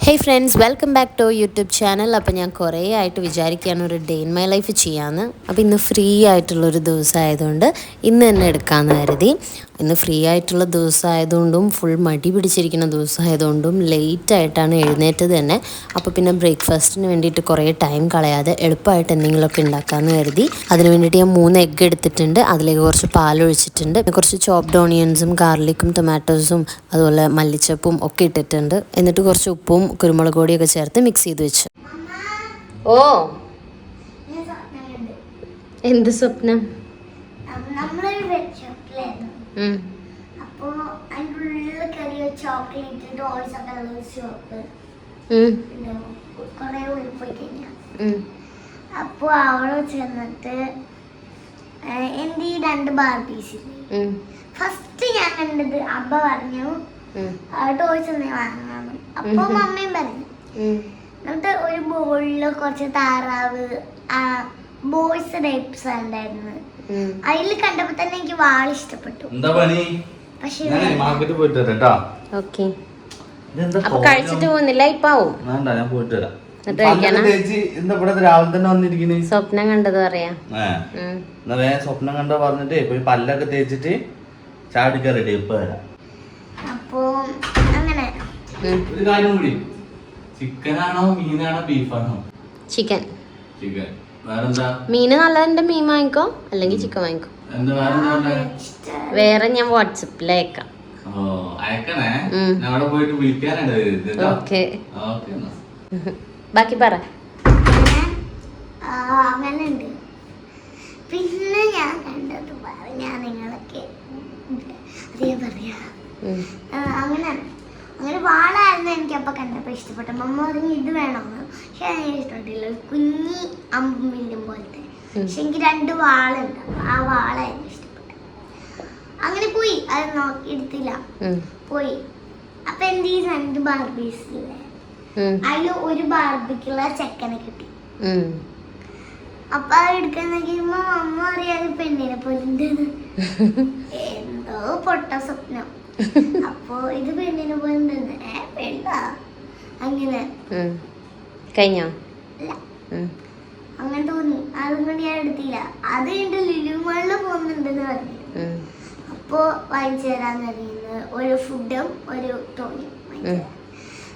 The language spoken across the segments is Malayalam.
Hey friends, welcome back to YouTube channel. അപ്പോൾ ഞാൻ കുറേ ആയിട്ട് വിചാരിക്കുകയാണ് ഒരു ഡേ ഇൻ മൈ ലൈഫ് ചെയ്യാമെന്ന്. അപ്പോൾ ഇന്ന് ഫ്രീ ആയിട്ടുള്ളൊരു ദിവസമായതുകൊണ്ട് ഇന്ന് തന്നെ എടുക്കാമെന്ന് കരുതി. ഇന്ന് ഫ്രീ ആയിട്ടുള്ള ദിവസമായതുകൊണ്ടും ഫുൾ മടി പിടിച്ചിരിക്കുന്ന ദിവസമായതുകൊണ്ടും ലേറ്റായിട്ടാണ് എഴുന്നേറ്റത് തന്നെ. അപ്പോൾ പിന്നെ ബ്രേക്ക്ഫാസ്റ്റിന് വേണ്ടിയിട്ട് കുറേ ടൈം കളയാതെ എളുപ്പമായിട്ട് എന്തെങ്കിലുമൊക്കെ ഉണ്ടാക്കാമെന്ന് കരുതി. അതിന് വേണ്ടിയിട്ട് ഞാൻ 3 എഗ്ഗ് എടുത്തിട്ടുണ്ട്. അതിലേക്ക് കുറച്ച് പാലൊഴിച്ചിട്ടുണ്ട്. കുറച്ച് ചോപ്ഡ് ഓണിയൻസും ഗാർലിക്കും ടൊമാറ്റോസും അതുപോലെ മല്ലിച്ചപ്പും ഒക്കെ ഇട്ടിട്ടുണ്ട്. എന്നിട്ട് കുറച്ച് ഉപ്പും കുരുമുളക് പൊടിയൊക്കെ ചേർത്ത് മിക്സ് ചെയ്ത് വെച്ചു. ഓ, എന്ത് സ്വപ്നം? അപ്പൊ അവിടെ ചെന്നിട്ട് എന്റെ ഈ 2 ബാർബീസ് ഫസ്റ്റ് ഞാൻ കണ്ടത് അബ്ബ പറഞ്ഞു ടോയ്സ് ഒന്നേ വാങ്ങാന്ന്. അപ്പൊ മമ്മയും പറഞ്ഞു. എന്നിട്ട് ഒരു ബോളില് കുറച്ച് താറാവ് ബോയ്സ് ടൈപ്സ് ഉണ്ടായിരുന്നു. അതിൽ കണ്ടപ്പോ തന്നെ എനിക്ക് വാൾ ഇഷ്ടപ്പെട്ടു. പക്ഷെ കഴിച്ചിട്ട് പോകുന്നില്ല. ഇപ്പാവും സ്വപ്നം കണ്ടത് പറയാ. സ്വപ്നം കണ്ടോ പറഞ്ഞിട്ട് പോയി പല്ലൊക്കെ തേച്ചിട്ട് ചാടിക്കാൻ റെഡി ഇപ്പൊ വരാം. അപ്പൊ അങ്ങനെ ഒരു കാര്യം കൂടി, ചിക്കനാണോ മീനാണോ ബീഫാണോ? ചിക്കൻ. ചിക്കൻ. വേറെന്താ? മീന് നല്ലതിന്റെ മീൻ വാങ്ങിക്കോ, അല്ലെങ്കിൽ ചിക്കൻ വാങ്ങിക്കോ. വേറെ ഞാൻ വാട്സപ്പിൽ അയക്കാം. അയക്കണേ, അവിടെ പോയിട്ട് വിളിക്കാനുണ്ട്. ഓക്കെ, ബാക്കി പറ. അങ്ങനെ ഉണ്ട്. പിന്നെ ഞാൻ കണ്ടത് ഞാൻ നിങ്ങളൊക്കെ അതേ പറയാ. അങ്ങനെ അങ്ങനെ വാളായിരുന്നു എനിക്ക് അപ്പൊ കണ്ടപ്പോ ഇഷ്ടപ്പെട്ട. മമ്മ പറഞ്ഞു ഇത് വേണമെന്ന്. പക്ഷെ എനിക്ക് ഇഷ്ടപ്പെട്ടില്ല. കുഞ്ഞി അമ്പിലും പോലത്തെ. പക്ഷെ എനിക്ക് 2 വാളുണ്ട്. ആ വാളായിരുന്നു ഇഷ്ടപ്പെട്ടത്. അങ്ങനെ പോയി, അത് നോക്കി എടുത്തില്ല, പോയി. അപ്പൊ എന്റെ ഈ 2 ബാർബീസില്ലേ, അതില് ഒരു ബാർബിക്കുള്ള ചെക്കനെ കിട്ടി. അപ്പൊ അത് എടുക്കാൻ നോക്കിയപ്പോ അമ്മ അറിയാതെ പെണ്ണിനെ പോലെ എന്തോ പൊട്ട സ്വപ്നം. അപ്പൊ ഇത് പെണ്ണിനെ പോലെ പെണ്ണ അങ്ങനെ കഴിഞ്ഞോ? അങ്ങനെ തോന്നി. അതും കൊണ്ട് ഞാൻ എടുത്തില്ല. അത് കഴിഞ്ഞിട്ട് ലുലുമാളില് പോകുന്നുണ്ടെന്ന് പറഞ്ഞു. അപ്പൊ വാങ്ങിച്ചു തരാന്ന് പറയുന്നത് ഒരു ഫുഡും ഒരു ടോയും.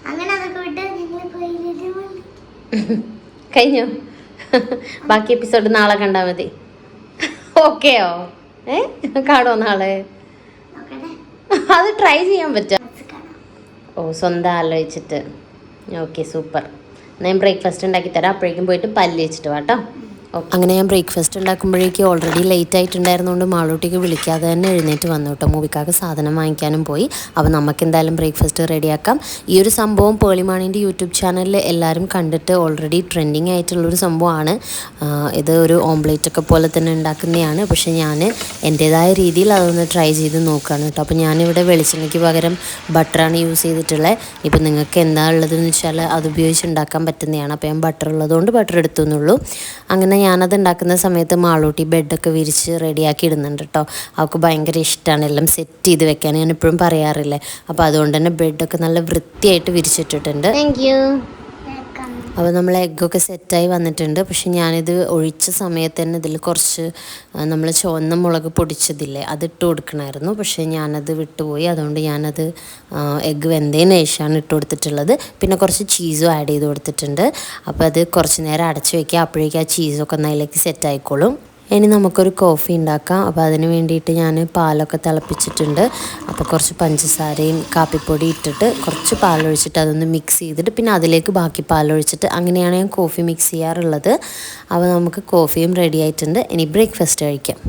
അങ്ങനെ അതൊക്കെ വിട്ട് ഞങ്ങൾ പോയി ലുലുമാളിൽ. കഴിഞ്ഞോ? ബാക്കി എപ്പിസോഡ് നാളെ കണ്ടാ മതി. ഓക്കെയോ? കാണോ നാളെ? അത് ട്രൈ ചെയ്യാൻ പറ്റും. ഓ, സ്വന്തം ആലോചിച്ചിട്ട്. Okay, super. ഞാൻ ബ്രേക്ക്ഫാസ്റ്റ് ഉണ്ടാക്കി തരാം. അപ്പോഴേക്കും പോയിട്ട് പല്ല് വെച്ചിട്ട് വാട്ടോ. അങ്ങനെ ഞാൻ ബ്രേക്ക്ഫാസ്റ്റ് ഉണ്ടാക്കുമ്പോഴേക്കും ഓൾറെഡി ലേറ്റ് ആയിട്ടുണ്ടായിരുന്നുകൊണ്ട് മാളൂട്ടിക്ക് വിളിക്കാതെ തന്നെ എഴുന്നേറ്റ് വന്നു കേട്ടോ. മൂവിക്കാക്ക് സാധനം വാങ്ങിക്കാനും പോയി. അപ്പോൾ നമുക്ക് എന്തായാലും ബ്രേക്ക്ഫാസ്റ്റ് റെഡിയാക്കാം. ഈ ഒരു സംഭവം പേളിമാണിൻ്റെ യൂട്യൂബ് ചാനലിൽ എല്ലാവരും കണ്ടിട്ട് ഓൾറെഡി ട്രെൻഡിങ് ആയിട്ടുള്ളൊരു സംഭവമാണ്. ഇത് ഒരു ഓംപ്ലേറ്റ് ഒക്കെ പോലെ തന്നെ ഉണ്ടാക്കുന്നതാണ്. പക്ഷേ ഞാൻ എൻ്റേതായ രീതിയിൽ അതൊന്ന് ട്രൈ ചെയ്ത് നോക്കുകയാണ് കേട്ടോ. അപ്പോൾ ഞാനിവിടെ വെളിച്ചെണ്ണയ്ക്ക് പകരം ബട്ടറാണ് യൂസ് ചെയ്തിട്ടുള്ളത്. ഇപ്പം നിങ്ങൾക്ക് എന്താ ഉള്ളതെന്ന് വെച്ചാൽ അത് ഉപയോഗിച്ച് ഉണ്ടാക്കാൻ പറ്റുന്നതാണ്. അപ്പോൾ ഞാൻ ബട്ടർ ഉള്ളതുകൊണ്ട് ബട്ടർ എടുത്തു എന്നുള്ളൂ. അങ്ങനെ ഞാനത് ഉണ്ടാക്കുന്ന സമയത്ത് മാളൂട്ടി ബെഡൊക്കെ വിരിച്ച് റെഡിയാക്കി ഇടുന്നുണ്ട് കേട്ടോ. അവൾക്ക് ഭയങ്കര ഇഷ്ടമാണ് എല്ലാം സെറ്റ് ചെയ്ത് വെക്കാൻ. ഞാൻ എപ്പോഴും പറയാറില്ലേ. അപ്പോൾ അതുകൊണ്ട് തന്നെ ബെഡൊക്കെ നല്ല വൃത്തിയായിട്ട് വിരിച്ചിട്ടിട്ടുണ്ട്. Thank you. അപ്പോൾ നമ്മൾ എഗ്ഗൊക്കെ സെറ്റായി വന്നിട്ടുണ്ട്. പക്ഷെ ഞാനിത് ഒഴിച്ച സമയത്ത് തന്നെ ഇതിൽ കുറച്ച് നമ്മൾ ചുവന്ന മുളക് പൊടിച്ചതില്ലേ, അതിട്ട് കൊടുക്കണമായിരുന്നു. പക്ഷേ ഞാനത് വിട്ടുപോയി. അതുകൊണ്ട് ഞാനത് എഗ്ഗ് വെന്തതിന് ശേഷമാണ് ഇട്ട് കൊടുത്തിട്ടുള്ളത്. പിന്നെ കുറച്ച് ചീസും ആഡ് ചെയ്ത് കൊടുത്തിട്ടുണ്ട്. അപ്പോൾ അത് കുറച്ച് നേരം അടച്ച് വയ്ക്കുക. അപ്പോഴേക്കും ആ ചീസൊക്കെ ഒന്ന് അതിലേക്ക് സെറ്റ് ആയിക്കോളും. ഇനി നമുക്കൊരു കോഫി ഉണ്ടാക്കാം. അപ്പോൾ അതിന് വേണ്ടിയിട്ട് ഞാൻ പാലൊക്കെ തിളപ്പിച്ചിട്ടുണ്ട്. അപ്പോൾ കുറച്ച് പഞ്ചസാരയും കാപ്പിപ്പൊടി ഇട്ടിട്ട് കുറച്ച് പാലൊഴിച്ചിട്ട് അതൊന്ന് മിക്സ് ചെയ്തിട്ട് പിന്നെ അതിലേക്ക് ബാക്കി പാലൊഴിച്ചിട്ട് അങ്ങനെയാണ് ഞാൻ കോഫി മിക്സ് ചെയ്യാറുള്ളത്. അപ്പോൾ നമുക്ക് കോഫിയും റെഡി ആയിട്ടുണ്ട്. ഇനി ബ്രേക്ക്ഫാസ്റ്റ് കഴിക്കാം.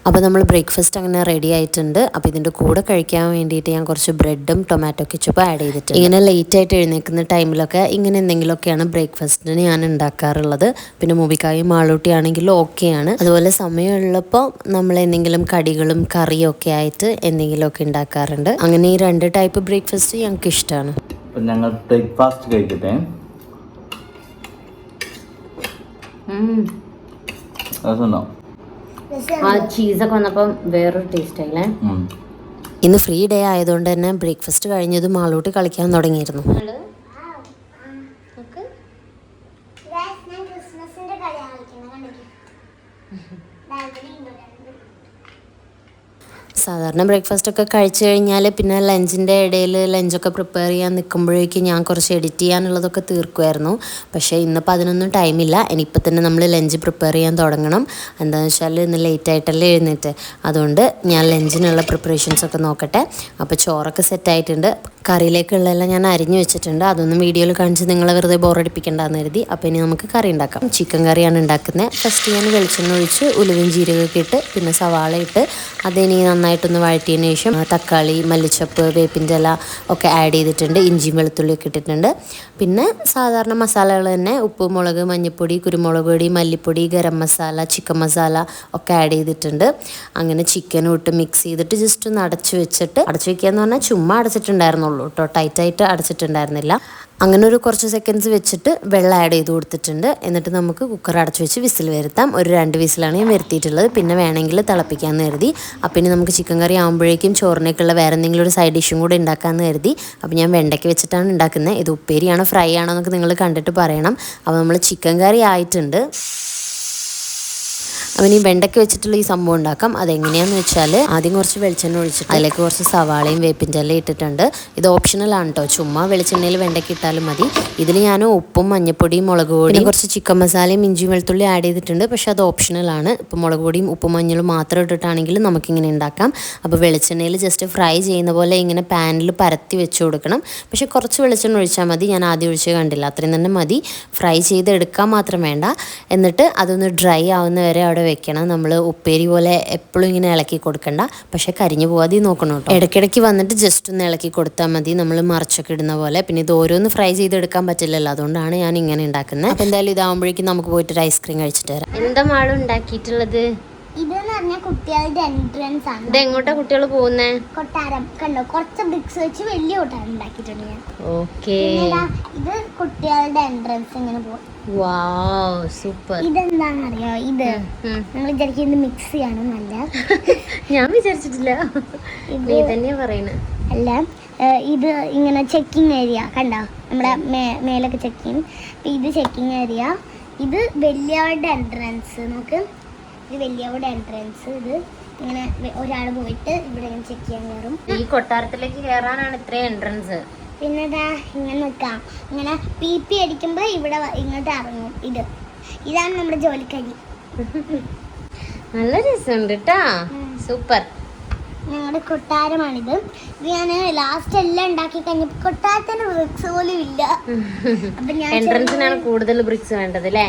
അപ്പോൾ നമ്മൾ ബ്രേക്ക്ഫാസ്റ്റ് അങ്ങനെ റെഡി ആയിട്ടുണ്ട്. അപ്പോൾ ഇതിൻ്റെ കൂടെ കഴിക്കാൻ വേണ്ടിയിട്ട് ഞാൻ കുറച്ച് ബ്രെഡും ടൊമാറ്റോ കെച്ചപ്പും ആഡ് ചെയ്തിട്ടുണ്ട്. ഇങ്ങനെ ലേറ്റായിട്ട് എഴുന്നേൽക്കുന്ന ടൈമിലൊക്കെ ഇങ്ങനെ എന്തെങ്കിലുമൊക്കെയാണ് ബ്രേക്ക്ഫാസ്റ്റിന് ഞാൻ ഉണ്ടാക്കാറുള്ളത്. പിന്നെ മൂവിക്കായും മാളൂട്ടിയാണെങ്കിലും ഓക്കെയാണ്. അതുപോലെ സമയമുള്ളപ്പോൾ നമ്മൾ എന്തെങ്കിലും കടികളും കറിയും ഒക്കെ ആയിട്ട് എന്തെങ്കിലുമൊക്കെ ഉണ്ടാക്കാറുണ്ട്. അങ്ങനെ ഈ 2 ടൈപ്പ് ബ്രേക്ക്ഫാസ്റ്റ് ഞങ്ങൾക്ക് ഇഷ്ടമാണ്. ഞങ്ങൾ ബ്രേക്ക്ഫാസ്റ്റ് കഴിക്കട്ടെ. ആ ചീസൊക്കെ വന്നപ്പം വേറൊരു ടേസ്റ്റ് ആയില്ലേ. ഇന്ന് ഫ്രീ ഡേ ആയതുകൊണ്ട് തന്നെ ബ്രേക്ക്ഫാസ്റ്റ് കഴിഞ്ഞതും ആളോട്ട് കളിക്കാൻ തുടങ്ങിയിരുന്നു. ഞാൻ ക്രിസ്മസിന്റെ കളിയാണ് കളിക്കുന്നത്. സാധാരണ ബ്രേക്ക്ഫാസ്റ്റ് ഒക്കെ കഴിച്ചു കഴിഞ്ഞാൽ പിന്നെ ലഞ്ചിൻ്റെ ഇടയിൽ ലഞ്ചൊക്കെ പ്രിപ്പയർ ചെയ്യാൻ നിൽക്കുമ്പോഴേക്കും ഞാൻ കുറച്ച് എഡിറ്റ് ചെയ്യാനുള്ളതൊക്കെ തീർക്കുമായിരുന്നു. പക്ഷേ ഇന്നിപ്പോൾ അതിനൊന്നും ടൈമില്ല. ഇനിയിപ്പോൾ തന്നെ നമ്മൾ ലഞ്ച് പ്രിപ്പയർ ചെയ്യാൻ തുടങ്ങണം. എന്താണെന്ന് വെച്ചാൽ ഇന്ന് ലേറ്റായിട്ടല്ലേ എഴുന്നേറ്റ്, അതുകൊണ്ട് ഞാൻ ലഞ്ചിനുള്ള പ്രിപ്പറേഷൻസൊക്കെ നോക്കട്ടെ. അപ്പോൾ ചോറൊക്കെ സെറ്റായിട്ടുണ്ട്. കറിയിലേക്കുള്ളതെല്ലാം ഞാൻ അരിഞ്ഞു വെച്ചിട്ടുണ്ട്. അതൊന്നും വീഡിയോയിൽ കാണിച്ച് നിങ്ങളെ വെറുതെ ബോറടിപ്പിക്കേണ്ടെന്ന് കരുതി. അപ്പോൾ ഇനി നമുക്ക് കറി ഉണ്ടാക്കാം. ചിക്കൻ കറിയാണ് ഉണ്ടാക്കുന്നത്. ഫസ്റ്റ് ഞാൻ വെളിച്ചെണ്ണ ഒഴിച്ച് ഉലുവയും ജീരകമൊക്കെ ഇട്ട് പിന്നെ സവാള ഇട്ട് അതിനി നന്നായിട്ടൊന്ന് വഴറ്റിയതിന് ശേഷം തക്കാളി, മല്ലിച്ചപ്പ്, വേപ്പിൻ്റെ ഇല ഒക്കെ ആഡ് ചെയ്തിട്ടുണ്ട്. ഇഞ്ചിയും വെളുത്തുള്ളിയൊക്കെ ഇട്ടിട്ടുണ്ട്. പിന്നെ സാധാരണ മസാലകൾ തന്നെ ഉപ്പ്, മുളക്, മഞ്ഞൾപ്പൊടി, കുരുമുളക് പൊടി, മല്ലിപ്പൊടി, ഗരം മസാല, ചിക്കൻ മസാല ഒക്കെ ആഡ് ചെയ്തിട്ടുണ്ട്. അങ്ങനെ ചിക്കനും ഇട്ട് മിക്സ് ചെയ്തിട്ട് ജസ്റ്റ് ഒന്ന് അടച്ചു വെച്ചിട്ട്, അടച്ചു വെക്കുക എന്ന് പറഞ്ഞാൽ ചുമ്മാ അടച്ചിട്ടുണ്ടായിരുന്നുള്ളൂ കേട്ടോ, ടൈറ്റായിട്ട് അടച്ചിട്ടുണ്ടായിരുന്നില്ല. അങ്ങനെ ഒരു കുറച്ച് സെക്കൻഡ്സ് വെച്ചിട്ട് വെള്ളം ആഡ് ചെയ്ത് കൊടുത്തിട്ടുണ്ട്. എന്നിട്ട് നമുക്ക് കുക്കർ അടച്ചു വെച്ച് വിസിൽ വരുത്താം. ഒരു 2 വിസിലാണ് ഞാൻ വരുത്തിയിട്ടുള്ളത്. പിന്നെ വേണമെങ്കിൽ തിളപ്പിക്കാമെന്ന് കരുതി. അപ്പം ഇനി നമുക്ക് ചിക്കൻ കറി ആകുമ്പോഴേക്കും ചോറിനേക്കുള്ള വേറെ എന്തെങ്കിലും ഒരു സൈഡ് ഡിഷും കൂടെ ഉണ്ടാക്കാമെന്ന് കരുതി. അപ്പോൾ ഞാൻ വെണ്ടയ്ക്ക് വെച്ചിട്ടാണ് ഉണ്ടാക്കുന്നത്. ഇത് ഉപ്പേരിയാണോ ഫ്രൈ ആണോ എന്നൊക്കെ നിങ്ങൾ കണ്ടിട്ട് പറയണം. അപ്പോൾ നമ്മൾ ചിക്കൻ കറി ആയിട്ടുണ്ട്. അവന് ഈ വെണ്ടയ്ക്ക് വെച്ചിട്ടുള്ള ഈ സംഭവം ഉണ്ടാക്കാം. അതെങ്ങനെയാണെന്ന് വെച്ചാൽ ആദ്യം കുറച്ച് വെളിച്ചെണ്ണ ഒഴിച്ചിട്ട് അതിലേക്ക് കുറച്ച് സവാളയും വേപ്പിൻ്റെ ഇലയും ഇട്ടിട്ടുണ്ട്. ഇത് ഓപ്ഷണലാണ് കേട്ടോ, ചുമ്മാ വെളിച്ചെണ്ണയിൽ വെണ്ടയ്ക്ക് ഇട്ടാലും മതി. ഇതിൽ ഞാൻ ഉപ്പും മഞ്ഞൾപ്പൊടിയും മുളക് പൊടിയും കുറച്ച് ചിക്കൻ മസാലയും ഇഞ്ചിയും വെളുത്തുള്ളി ആഡ് ചെയ്തിട്ടുണ്ട്. പക്ഷെ അത് ഓപ്ഷണലാണ്. ഇപ്പോൾ മുളക് പൊടിയും ഉപ്പും മഞ്ഞളും മാത്രം ഇട്ടിട്ടാണെങ്കിൽ നമുക്കിങ്ങനെ ഉണ്ടാക്കാം. അപ്പോൾ വെളിച്ചെണ്ണയിൽ ജസ്റ്റ് ഫ്രൈ ചെയ്യുന്ന പോലെ ഇങ്ങനെ പാനിൽ പരത്തി വെച്ച് കൊടുക്കണം. പക്ഷേ കുറച്ച് വെളിച്ചെണ്ണ ഒഴിച്ചാൽ മതി. ഞാൻ ആദ്യം ഒഴിച്ച് കണ്ടില്ല, അത്രയും തന്നെ മതി. ഫ്രൈ ചെയ്ത് എടുക്കാൻ മാത്രം വേണ്ട. എന്നിട്ട് അതൊന്ന് ഡ്രൈ ആവുന്ന വരെ അവിടെ വെക്കണം. നമ്മൾ ഉപ്പേരി പോലെ എപ്പോഴും ഇങ്ങനെ ഇളക്കി കൊടുക്കണ്ട, പക്ഷേ കരിഞ്ഞു പോവാതെ നോക്കണം കേട്ടോ. ഇടയ്ക്കിടയ്ക്ക് വന്നിട്ട് ജസ്റ്റ് ഒന്ന് ഇളക്കി കൊടുത്താൽ മതി, നമ്മൾ മറിച്ചൊക്കെ ഇടുന്ന പോലെ. പിന്നെ ഇത് ഓരോന്ന് ഫ്രൈ ചെയ്തെടുക്കാൻ പറ്റില്ലല്ലോ, അതുകൊണ്ടാണ് ഞാൻ ഇങ്ങനെ ഉണ്ടാക്കുന്നത്. അപ്പോൾ എന്തായാലും ഇതാകുമ്പോഴേക്കും നമുക്ക് പോയിട്ട് ഒരു ഐസ്ക്രീം കഴിച്ചിട്ട് വരാം. എന്താ മാളും ഉണ്ടാക്കിയിട്ടുള്ളത്? ഇതെന്ന് പറഞ്ഞാൽ കുട്ടികളുടെ എൻട്രൻസ് ആണ്. ഇത് എങ്ങോട്ടാ കുട്ടികൾ പോകുന്നേ? കൊട്ടാരം കണ്ടോ, കുറച്ച് ബ്രിക്സ് വെച്ച് വലിയ കൊട്ടാരം ഉണ്ടാക്കിയിട്ടുണ്ട് ഞാൻ. ഓക്കേ, ഇത് കുട്ടികളുടെ എൻട്രൻസ് ഇങ്ങനെ പോകും. വാവ്, സൂപ്പർ. ഇതെന്താണെന്നറിയോ? ഇത് നമ്മൾ വിചാരിക്കുന്നത് മിക്സ് ചെയ്യണമെന്നല്ല. ഞാൻ വിചാരിച്ചിട്ടില്ല, നീ തന്നെയാ പറയണേ. അല്ല, ഇത് ഇങ്ങനെ ചെക്കിങ് ഏരിയ കണ്ടോ, നമ്മുടെ മേലൊക്കെ ചെക്കിങ്. ഇത് ചെക്കിങ് ഏരിയ. ഇത് വലിയവരുടെ എൻട്രൻസ്. നോക്ക്, ഇത് വലിയവരുടെ എൻട്രൻസ്. ഇത് ഇങ്ങനെ ഒരാൾ പോയിട്ട് ഇവിടെ ചെക്ക് ചെയ്യാൻ കയറും. ഈ കൊട്ടാരത്തിലേക്ക് കയറാനാണ് ഇത്രയും എൻട്രൻസ്. പിന്നെ ഇങ്ങനെ നിൽക്കാം. ഇങ്ങനെ പി അടിക്കുമ്പോൾ ഇവിടെ ഇങ്ങോട്ട് ഇറങ്ങും. ഇതാണ് നമ്മുടെ ജോലിക്കാരി. നല്ല രസമുണ്ട് കേട്ടാ, സൂപ്പർ. ഞങ്ങളുടെ കൊട്ടാരമാണിത്. ഇത് ഞാൻ ലാസ്റ്റ് എല്ലാം ഉണ്ടാക്കി കഴിഞ്ഞപ്പോൾ കൊട്ടാരത്തിന് ബ്രിക്സ് പോലും ഇല്ല. അപ്പൊ ഞാൻ എൻട്രൻസിനാണ് കൂടുതൽ ബ്രിക്സ് വേണ്ടത് അല്ലേ?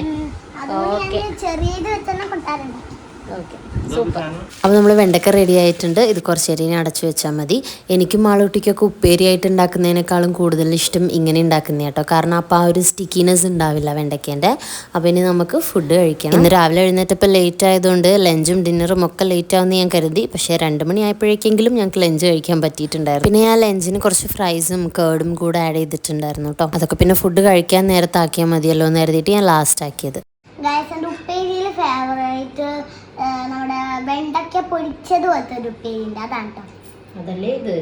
അതുകൊണ്ട് ഞാൻ ചെറിയത് വെച്ചാൽ കൊട്ടാരം ഉണ്ടാക്കി. Okay, super. അപ്പോൾ നമ്മൾ വെണ്ടക്ക റെഡി ആയിട്ടുണ്ട്. ഇത് കുറച്ച് നേരം അടച്ചു വെച്ചാൽ മതി. എനിക്കും മാളൂട്ടിക്കൊക്കെ ഉപ്പേരിയായിട്ട് ഉണ്ടാക്കുന്നതിനേക്കാളും കൂടുതൽ ഇഷ്ടം ഇങ്ങനെ ഉണ്ടാക്കുന്ന കേട്ടോ, കാരണം അപ്പോൾ ആ ഒരു സ്റ്റിക്കിനെസ് ഉണ്ടാവില്ല വെണ്ടയ്ക്കേൻ്റെ. അപ്പോൾ ഇനി നമുക്ക് ഫുഡ് കഴിക്കണം. ഇന്ന് രാവിലെ എഴുന്നേറ്റപ്പോൾ ലേറ്റ് ആയതുകൊണ്ട് ലഞ്ചും ഡിന്നറും ഒക്കെ ലേറ്റ് ആവുമെന്ന് ഞാൻ കരുതി. പക്ഷേ 2 മണി ആയപ്പോഴേക്കെങ്കിലും ഞങ്ങൾക്ക് ലഞ്ച് കഴിക്കാൻ പറ്റിയിട്ടുണ്ടായിരുന്നു. പിന്നെ ഞാൻ ലഞ്ചിന് കുറച്ച് ഫ്രൈസും കേർഡും കൂടെ ആഡ് ചെയ്തിട്ടുണ്ടായിരുന്നു കേട്ടോ. അതൊക്കെ പിന്നെ ഫുഡ് കഴിക്കാൻ നേരത്താക്കിയാൽ മതിയല്ലോ എന്ന് കരുതിയിട്ട് ഞാൻ ലാസ്റ്റ് ആക്കിയത്. എൻ്റെ ഉപ്പേരിയിൽ ഫേവറേറ്റ് നമ്മുടെ വെണ്ടയ്ക്ക പൊരിച്ചത് പോലത്തെ ഒരു ഉപ്പേരിയുണ്ട്, അതാണ് കേട്ടോ. അതല്ലേ ഇത്.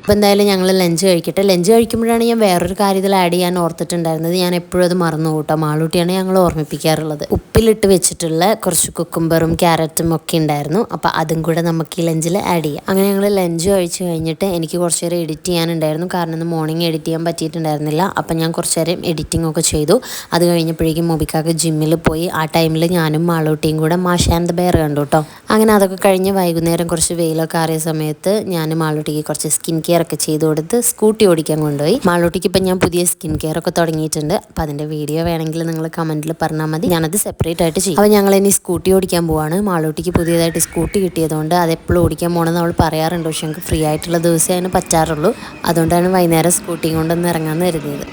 അപ്പോൾ എന്തായാലും ഞങ്ങൾ ലഞ്ച് കഴിക്കട്ടെ. ലഞ്ച് കഴിക്കുമ്പോഴാണ് ഞാൻ വേറൊരു കാര്യത്തിൽ ആഡ് ചെയ്യാൻ ഓർത്തിട്ടുണ്ടായിരുന്നത്. ഞാൻ എപ്പോഴും അത് മറന്നു കൂട്ടാം. മാളൂട്ടിയാണ് ഞങ്ങൾ ഓർമ്മിപ്പിക്കാറുള്ളത്. ഉപ്പിലിട്ട് വെച്ചിട്ടുള്ള കുറച്ച് കുക്കുംബറും ക്യാരറ്റും ഒക്കെ ഉണ്ടായിരുന്നു. അപ്പോൾ അതും കൂടെ നമുക്ക് ഈ ലഞ്ചിൽ ആഡ് ചെയ്യാം. അങ്ങനെ ഞങ്ങൾ ലഞ്ച് കഴിച്ച് കഴിഞ്ഞിട്ട് എനിക്ക് കുറച്ച് നേരം എഡിറ്റ് ചെയ്യാനുണ്ടായിരുന്നു. കാരണം ഇന്ന് മോർണിംഗ് എഡിറ്റ് ചെയ്യാൻ പറ്റിയിട്ടുണ്ടായിരുന്നില്ല. അപ്പം ഞാൻ കുറച്ച് നേരം എഡിറ്റിംഗ് ഒക്കെ ചെയ്തു. അത് കഴിഞ്ഞപ്പോഴേക്കും മൊബിക്കാക്ക് ജിമ്മിൽ പോയി. ആ ടൈമിൽ ഞാനും മാളൂട്ടിയും കൂടെ മാഷ ആൻഡ് ദ ബെയർ കണ്ടു കേട്ടോ. അങ്ങനെ അതൊക്കെ കഴിഞ്ഞ് വൈകുന്നേരം കുറച്ച് വെയിലൊക്കെ ആറിയ സമയത്ത് ഞാൻ മാളൂട്ടിക്ക് കുറച്ച് സ്കിൻ കെയർ ഒക്കെ ചെയ്ത് കൊടുത്ത് സ്കൂട്ടി ഓടിക്കാൻ കൊണ്ടുപോയി. മാളൂട്ടിക്ക് ഇപ്പം ഞാൻ പുതിയ സ്കിൻ കെയർ ഒക്കെ തുടങ്ങിയിട്ടുണ്ട്. അപ്പം അതിൻ്റെ വീഡിയോ വേണമെങ്കിൽ നിങ്ങൾ കമൻറ്റിൽ പറഞ്ഞാൽ മതി, ഞാനത് സെപ്പറേറ്റ് ആയിട്ട് ചെയ്യും. അപ്പോൾ ഞങ്ങൾ ഇനി സ്കൂട്ടി ഓടിക്കാൻ പോവാണ്. മാളൂട്ടിക്ക് പുതിയതായിട്ട് സ്കൂട്ടി കിട്ടിയതുകൊണ്ട് അത് എപ്പോഴും ഓടിക്കാൻ പോകണമെന്ന് അവൾ പറയാറുണ്ട്. പക്ഷെ ഞങ്ങൾക്ക് ഫ്രീ ആയിട്ടുള്ള ദിവസമേ അതിന് പറ്റാറുള്ളൂ. അതുകൊണ്ടാണ് വൈകുന്നേരം സ്കൂട്ടിയും കൊണ്ടൊന്ന് ഇറങ്ങാമെന്ന് കരുതിയത്.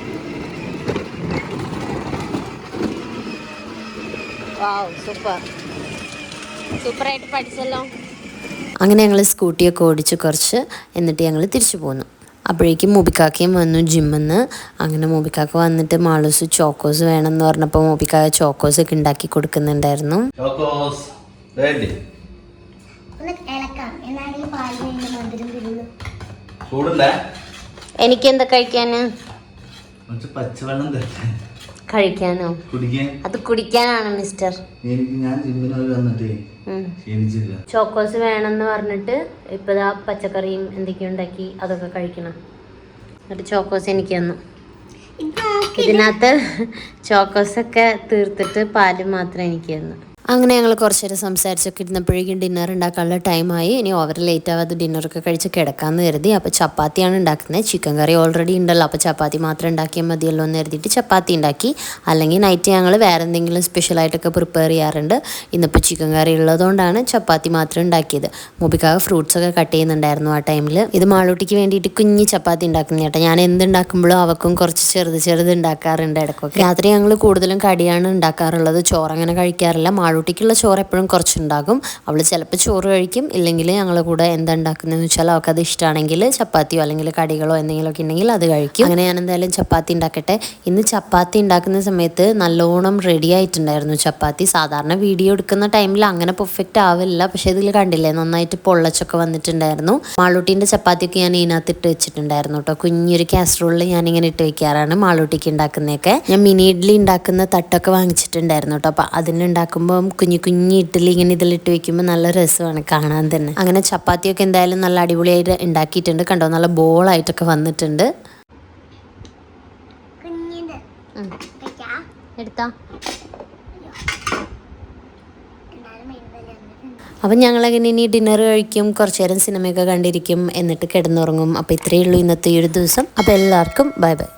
സൂപ്പറായിട്ട് പഠിച്ചല്ലോ. അങ്ങനെ ഞങ്ങൾ സ്കൂട്ടിയൊക്കെ ഓടിച്ച് കുറച്ച് എന്നിട്ട് ഞങ്ങൾ തിരിച്ചു പോന്നു. അപ്പോഴേക്കും മൂബിക്കാക്കയും വന്നു ജിമ്മിന്ന്. അങ്ങനെ മൂബിക്കാക്ക വന്നിട്ട് മാളൂസ് ചോക്കോസ് വേണമെന്ന് പറഞ്ഞപ്പോൾ മൂബിക്കാക്ക ചോക്കോസ് ഒക്കെ ഉണ്ടാക്കി കൊടുക്കുന്നുണ്ടായിരുന്നു. ചോക്കോസ് വേണ്ടി ഒന്ന് ഇളക്കാം. എന്നാലും പാലിൽ മധുരം വരുന്നു. ചൂടുണ്ടേ? എനിക്ക് എന്താ കഴിക്കാന്? പച്ചവെള്ളം തരട്ടെ കഴിക്കാനോ? കുടിക്കാൻ. അത് കുടിക്കാനാണ് മിസ്റ്റർ. എനിക്ക് ഞാൻ ജിമ്മിന് പോയി വന്നിട്ടേ ക്ഷീണിച്ചില്ല. ചോക്കോസ് വേണമെന്ന് പറഞ്ഞിട്ട് ഇപ്പതാ പച്ചക്കറിയും എന്തൊക്കെയോ ഉണ്ടാക്കി അതൊക്കെ കഴിക്കണം. എന്നിട്ട് ചോക്കോസ് എനിക്ക് തന്നു. ഇതിനകത്ത് ചോക്കോസൊക്കെ തീർത്തിട്ട് പാല് മാത്രം എനിക്ക് തന്നു. അങ്ങനെ ഞങ്ങൾ കുറച്ച് നേരം സംസാരിച്ചൊക്കെ ഇരുന്നപ്പോഴേക്കും ഡിന്നർ ഉണ്ടാക്കാനുള്ള ടൈമായി. ഇനി ഓവർ ലേറ്റ് ആവാതെ ഡിന്നറൊക്കെ കഴിച്ച് കിടക്കാമെന്ന് കരുതി. അപ്പോൾ ചപ്പാത്തിയാണ് ഉണ്ടാക്കുന്നത്. ചിക്കൻ കറി ഓൾറെഡി ഉണ്ടല്ലോ, അപ്പോൾ ചപ്പാത്തി മാത്രം ഉണ്ടാക്കിയാൽ മതിയല്ലോ എന്ന് കരുതിയിട്ട് ചപ്പാത്തി ഉണ്ടാക്കി. അല്ലെങ്കിൽ നൈറ്റ് ഞങ്ങൾ വേറെ എന്തെങ്കിലും സ്പെഷ്യലായിട്ടൊക്കെ പ്രിപ്പയർ ചെയ്യാറുണ്ട്. ഇന്നിപ്പോൾ ചിക്കൻ കറി ഉള്ളതുകൊണ്ടാണ് ചപ്പാത്തി മാത്രം ഉണ്ടാക്കിയത്. മൂബിക്കാവ് ഫ്രൂട്ട്സൊക്കെ കട്ട് ചെയ്യുന്നുണ്ടായിരുന്നു ആ ടൈമിൽ. ഇത് മാളൂട്ടിക്ക് വേണ്ടിയിട്ട് കുഞ്ഞ് ചപ്പാത്തി ഉണ്ടാക്കുന്ന ചേട്ടാ. ഞാൻ എന്തുണ്ടാക്കുമ്പോഴും അവക്കും കുറച്ച് ചെറുത് ഉണ്ടാക്കാറുണ്ട് ഇടയ്ക്കൊക്കെ. രാത്രി ഞങ്ങൾ കൂടുതലും കടിയാണ് ഉണ്ടാക്കാറുള്ളത്. ചോറ് അങ്ങനെ കഴിക്കാറില്ല. മാളൂട്ടിക്കുള്ള ചോറ് എപ്പോഴും കുറച്ചുണ്ടാകും. അവൾ ചിലപ്പോൾ ചോറ് കഴിക്കും, ഇല്ലെങ്കിൽ ഞങ്ങളുടെ കൂടെ എന്താ ഉണ്ടാക്കുന്നതെന്ന് വെച്ചാൽ അവൾക്ക് അത് ഇഷ്ടമാണെങ്കിൽ ചപ്പാത്തിയോ അല്ലെങ്കിൽ കടികളോ എന്തെങ്കിലുമൊക്കെ ഉണ്ടെങ്കിൽ അത് കഴിക്കും. അങ്ങനെ ഞാൻ എന്തായാലും ചപ്പാത്തി ഉണ്ടാക്കട്ടെ. ഇന്ന് ചപ്പാത്തി ഉണ്ടാക്കുന്ന സമയത്ത് നല്ലോണം റെഡി ആയിട്ടുണ്ടായിരുന്നു ചപ്പാത്തി. സാധാരണ വീഡിയോ എടുക്കുന്ന ടൈമിൽ അങ്ങനെ പെർഫെക്റ്റ് ആവില്ല, പക്ഷേ ഇതിൽ കണ്ടില്ലേ നന്നായിട്ട് പൊള്ളച്ചൊക്കെ വന്നിട്ടുണ്ടായിരുന്നു. മാളൂട്ടീൻ്റെ ചപ്പാത്തിയൊക്കെ ഞാൻ ഇതിനകത്ത് ഇട്ട് വെച്ചിട്ടുണ്ടായിരുന്നു കേട്ടോ. കുഞ്ഞൊരു കാസറോളിൽ ഞാനിങ്ങനെ ഇട്ട് വെക്കാറാണ് മാളൂട്ടിക്ക് ഉണ്ടാക്കുന്നതൊക്കെ. ഞാൻ മിനി ഇഡ്ഡലി ഉണ്ടാക്കുന്ന തട്ടൊക്കെ വാങ്ങിച്ചിട്ടുണ്ടായിരുന്നു കേട്ടോ. അപ്പോൾ അതിനുണ്ടാക്കുമ്പോൾ കുഞ്ഞു ഇഡ്ഡലി ഇങ്ങനെ ഇതിലിട്ട് വെക്കുമ്പോൾ നല്ല രസമാണ് കാണാൻ തന്നെ. അങ്ങനെ ചപ്പാത്തിയൊക്കെ എന്തായാലും നല്ല അടിപൊളിയായിട്ട് ഉണ്ടാക്കിയിട്ടുണ്ട്. കണ്ടോ, നല്ല ബോളായിട്ടൊക്കെ വന്നിട്ടുണ്ട്. എടുത്താ അപ്പം ഞങ്ങളങ്ങനെ ഇനി ഡിന്നർ കഴിക്കും, കുറച്ച് നേരം സിനിമയൊക്കെ കണ്ടിരിക്കും, എന്നിട്ട് കിടന്നുറങ്ങും. അപ്പോൾ ഇത്രയേ ഉള്ളൂ ഇന്നത്തെ ഈ ഒരു ദിവസം. അപ്പോൾ എല്ലാവർക്കും ബൈ ബൈ.